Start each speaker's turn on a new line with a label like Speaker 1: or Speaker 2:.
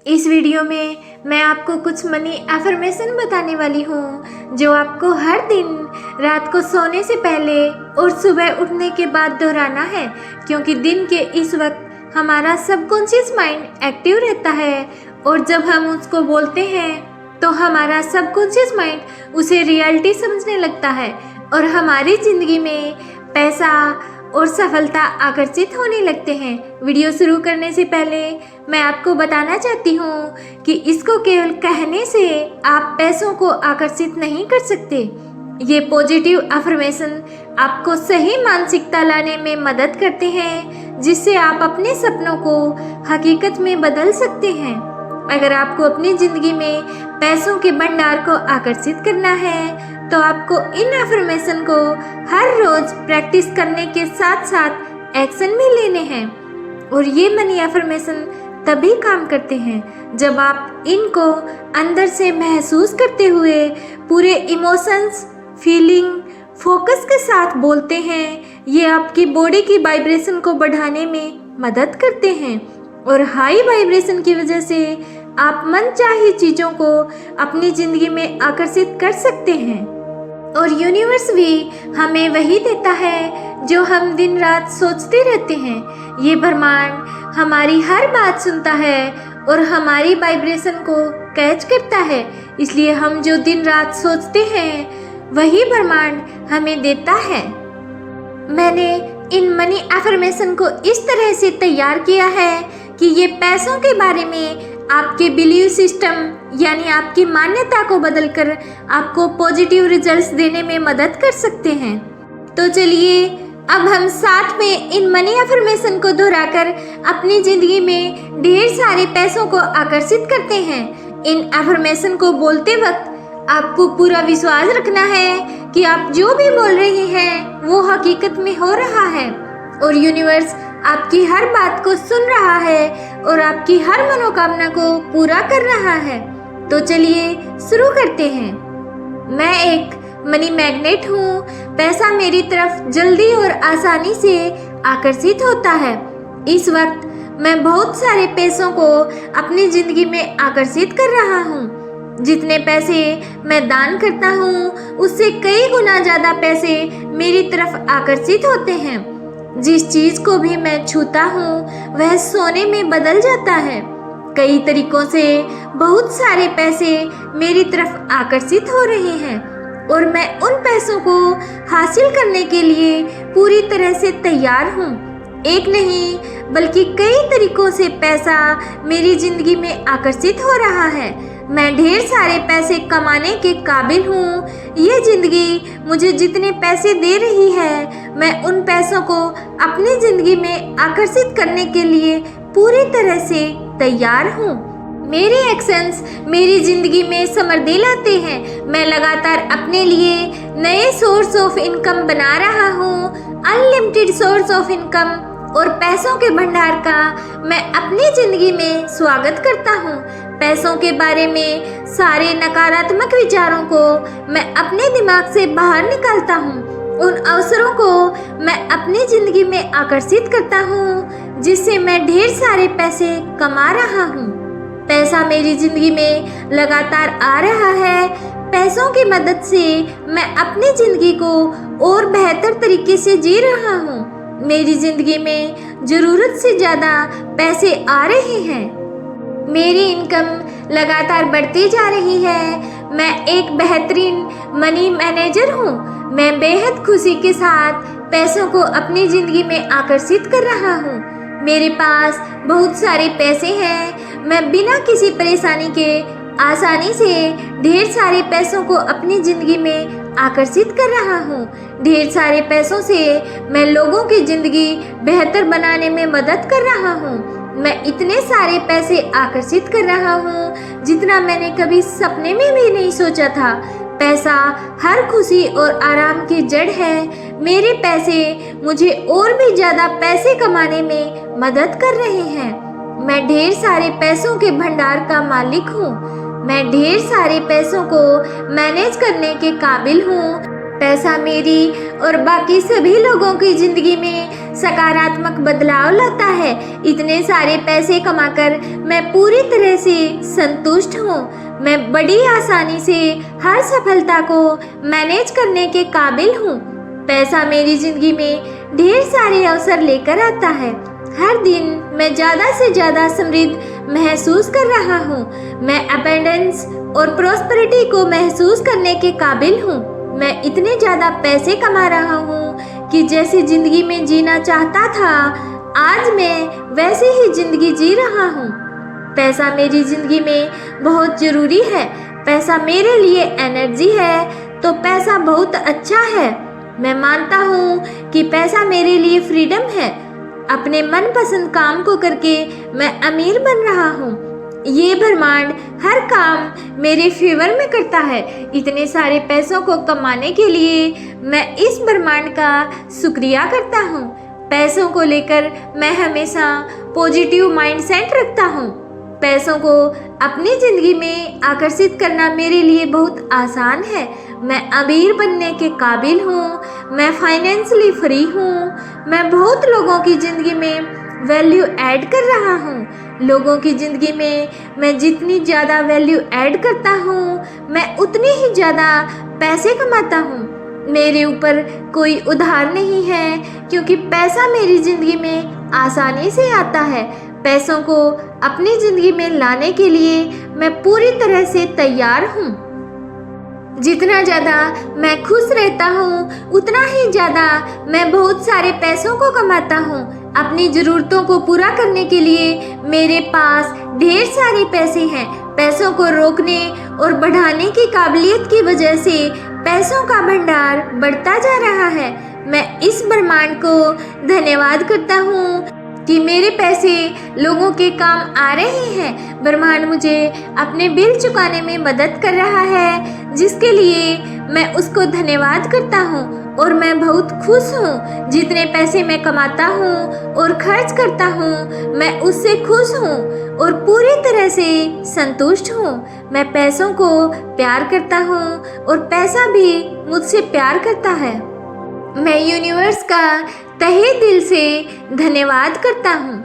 Speaker 1: इस वीडियो में मैं आपको कुछ मनी एफर्मेशन बताने वाली हूँ जो आपको हर दिन रात को सोने से पहले और सुबह उठने के बाद दोहराना है, क्योंकि दिन के इस वक्त हमारा सबकॉन्शियस माइंड एक्टिव रहता है और जब हम उसको बोलते हैं तो हमारा सबकॉन्शियस माइंड उसे रियलिटी समझने लगता है और हमारी ज़िंदगी में पैसा और सफलता आकर्षित होने लगते हैं। वीडियो शुरू करने से पहले मैं आपको बताना चाहती हूँ कि इसको केवल कहने से आप पैसों को आकर्षित नहीं कर सकते। ये पॉजिटिव अफर्मेशन आपको सही मानसिकता लाने में मदद करते हैं, जिससे आप अपने सपनों को हकीकत में बदल सकते हैं। अगर आपको अपनी ज़िंदगी में पैसों के भंडार को आकर्षित करना है तो आपको इन अफर्मेशन को हर रोज़ प्रैक्टिस करने के साथ साथ एक्शन भी लेने हैं। और ये मनी अफर्मेशन तभी काम करते हैं जब आप इनको अंदर से महसूस करते हुए पूरे इमोशंस, फीलिंग, फोकस के साथ बोलते हैं। ये आपकी बॉडी की वाइब्रेशन को बढ़ाने में मदद करते हैं और हाई वाइब्रेशन की वजह से आप मनचाही चीज़ों को अपनी ज़िंदगी में आकर्षित कर सकते हैं। और यूनिवर्स भी हमें वही देता है जो हम दिन रात सोचते रहते हैं। ये ब्रह्मांड हमारी हर बात सुनता है और हमारी वाइब्रेशन को कैच करता है, इसलिए हम जो दिन रात सोचते हैं वही ब्रह्मांड हमें देता है। मैंने इन मनी अफर्मेशन को इस तरह से तैयार किया है कि ये पैसों के बारे में आपके बिलीव सिस्टम यानी आपकी मान्यता को बदलकर आपको पॉजिटिव रिजल्ट्स देने में मदद कर सकते हैं। तो चलिए अब हम साथ में इन मनी अफर्मेशन को दोहराकर अपनी ज़िंदगी में ढेर सारे पैसों को आकर्षित करते हैं। इन अफर्मेशन को बोलते वक्त आपको पूरा विश्वास रखना है कि आप जो भी बोल रहे हैं वो हकीकत में हो रहा है और यूनिवर्स आपकी हर बात को सुन रहा है और आपकी हर मनोकामना को पूरा कर रहा है। तो चलिए शुरू करते हैं। मैं एक मनी मैग्नेट हूँ। पैसा मेरी तरफ जल्दी और आसानी से आकर्षित होता है। इस वक्त मैं बहुत सारे पैसों को अपनी ज़िंदगी में आकर्षित कर रहा हूँ। जितने पैसे मैं दान करता हूँ उससे कई गुना ज़्यादा पैसे मेरी तरफ आकर्षित होते हैं। जिस चीज़ को भी मैं छूता हूँ वह सोने में बदल जाता है। कई तरीकों से बहुत सारे पैसे मेरी तरफ आकर्षित हो रहे हैं और मैं उन पैसों को हासिल करने के लिए पूरी तरह से तैयार हूँ। एक नहीं बल्कि कई तरीकों से पैसा मेरी ज़िंदगी में आकर्षित हो रहा है। मैं ढेर सारे पैसे कमाने के काबिल हूँ। ये ज़िंदगी मुझे जितने पैसे दे रही है मैं उन पैसों को अपनी ज़िंदगी में आकर्षित करने के लिए पूरी तरह से तैयार हूँ। मेरे एक्शंस मेरी ज़िंदगी में समृद्धि लाते हैं। मैं लगातार अपने लिए नए सोर्स ऑफ इनकम बना रहा हूँ। अनलिमिटेड सोर्स ऑफ इनकम और पैसों के भंडार का मैं अपनी ज़िंदगी में स्वागत करता हूँ। पैसों के बारे में सारे नकारात्मक विचारों को मैं अपने दिमाग से बाहर निकालता हूँ। उन अवसरों को मैं अपनी ज़िंदगी में आकर्षित करता हूँ जिससे मैं ढेर सारे पैसे कमा रहा हूँ। पैसा मेरी ज़िंदगी में लगातार आ रहा है। पैसों की मदद से मैं अपनी ज़िंदगी को और बेहतर तरीके से जी रहा हूँ। मेरी ज़िंदगी में ज़रूरत से ज़्यादा पैसे आ रहे हैं। मेरी इनकम लगातार बढ़ती जा रही है। मैं एक बेहतरीन मनी मैनेजर हूँ। मैं बेहद खुशी के साथ पैसों को अपनी ज़िंदगी में आकर्षित कर रहा हूँ। मेरे पास बहुत सारे पैसे हैं। मैं बिना किसी परेशानी के आसानी से ढेर सारे पैसों को अपनी ज़िंदगी में आकर्षित कर रहा हूँ। ढेर सारे पैसों से मैं लोगों की ज़िंदगी बेहतर बनाने में मदद कर रहा हूँ। मैं इतने सारे पैसे आकर्षित कर रहा हूँ जितना मैंने कभी सपने में भी नहीं सोचा था। पैसा हर खुशी और आराम की जड़ है। मेरे पैसे मुझे और भी ज़्यादा पैसे कमाने में मदद कर रहे हैं। मैं ढेर सारे पैसों के भंडार का मालिक हूँ। मैं ढेर सारे पैसों को मैनेज करने के काबिल हूँ। पैसा मेरी और बाकी सभी लोगों की ज़िंदगी में सकारात्मक बदलाव लाता है। इतने सारे पैसे कमाकर मैं पूरी तरह से संतुष्ट हूँ। मैं बड़ी आसानी से हर सफलता को मैनेज करने के काबिल हूँ। पैसा मेरी जिंदगी में ढेर सारे अवसर लेकर आता है। हर दिन मैं ज़्यादा से ज़्यादा समृद्ध महसूस कर रहा हूँ। मैं अबंडेंस और प्रॉस्पेरिटी को महसूस करने के काबिल हूँ। मैं इतने ज़्यादा पैसे कमा रहा हूँ कि जैसी ज़िंदगी में जीना चाहता था, आज मैं वैसे ही ज़िंदगी जी रहा हूँ। पैसा मेरी ज़िंदगी में बहुत ज़रूरी है। पैसा मेरे लिए एनर्जी है, तो पैसा बहुत अच्छा है। मैं मानता हूँ कि पैसा मेरे लिए फ्रीडम है। अपने मनपसंद काम को करके मैं अमीर बन रहा हूँ। ये ब्रह्मांड हर काम मेरे फेवर में करता है। इतने सारे पैसों को कमाने के लिए मैं इस ब्रह्मांड का शुक्रिया करता हूँ। पैसों को लेकर मैं हमेशा पॉजिटिव माइंडसेट रखता हूँ। पैसों को अपनी ज़िंदगी में आकर्षित करना मेरे लिए बहुत आसान है। मैं अमीर बनने के काबिल हूँ। मैं फाइनेंशियली फ्री हूँ। मैं बहुत लोगों की ज़िंदगी में वैल्यू ऐड कर रहा हूँ। लोगों की ज़िंदगी में मैं जितनी ज़्यादा वैल्यू ऐड करता हूँ, मैं उतनी ही ज़्यादा पैसे कमाता हूँ। मेरे ऊपर कोई उधार नहीं है, क्योंकि पैसा मेरी ज़िंदगी में आसानी से आता है। पैसों को अपनी ज़िंदगी में लाने के लिए मैं पूरी तरह से तैयार हूँ। जितना ज़्यादा मैं खुश रहता हूँ, उतना ही ज़्यादा मैं बहुत सारे पैसों को कमाता हूँ। अपनी ज़रूरतों को पूरा करने के लिए मेरे पास ढेर सारे पैसे हैं। पैसों को रोकने और बढ़ाने की काबिलियत की वजह से पैसों का भंडार बढ़ता जा रहा है। मैं इस ब्रह्मांड को धन्यवाद करता हूँ कि मेरे पैसे लोगों के काम आ रहे हैं। ब्रह्मांड मुझे अपने बिल चुकाने में मदद कर रहा है, जिसके लिए मैं उसको धन्यवाद करता हूँ और मैं बहुत खुश हूँ। जितने पैसे मैं कमाता हूँ और खर्च करता हूँ, मैं उससे खुश हूँ और पूरी तरह से संतुष्ट हूँ। मैं पैसों को प्यार करता हूँ और पैसा भी मुझसे प्यार करता है। मैं यूनिवर्स का तहे दिल से धन्यवाद करता हूँ।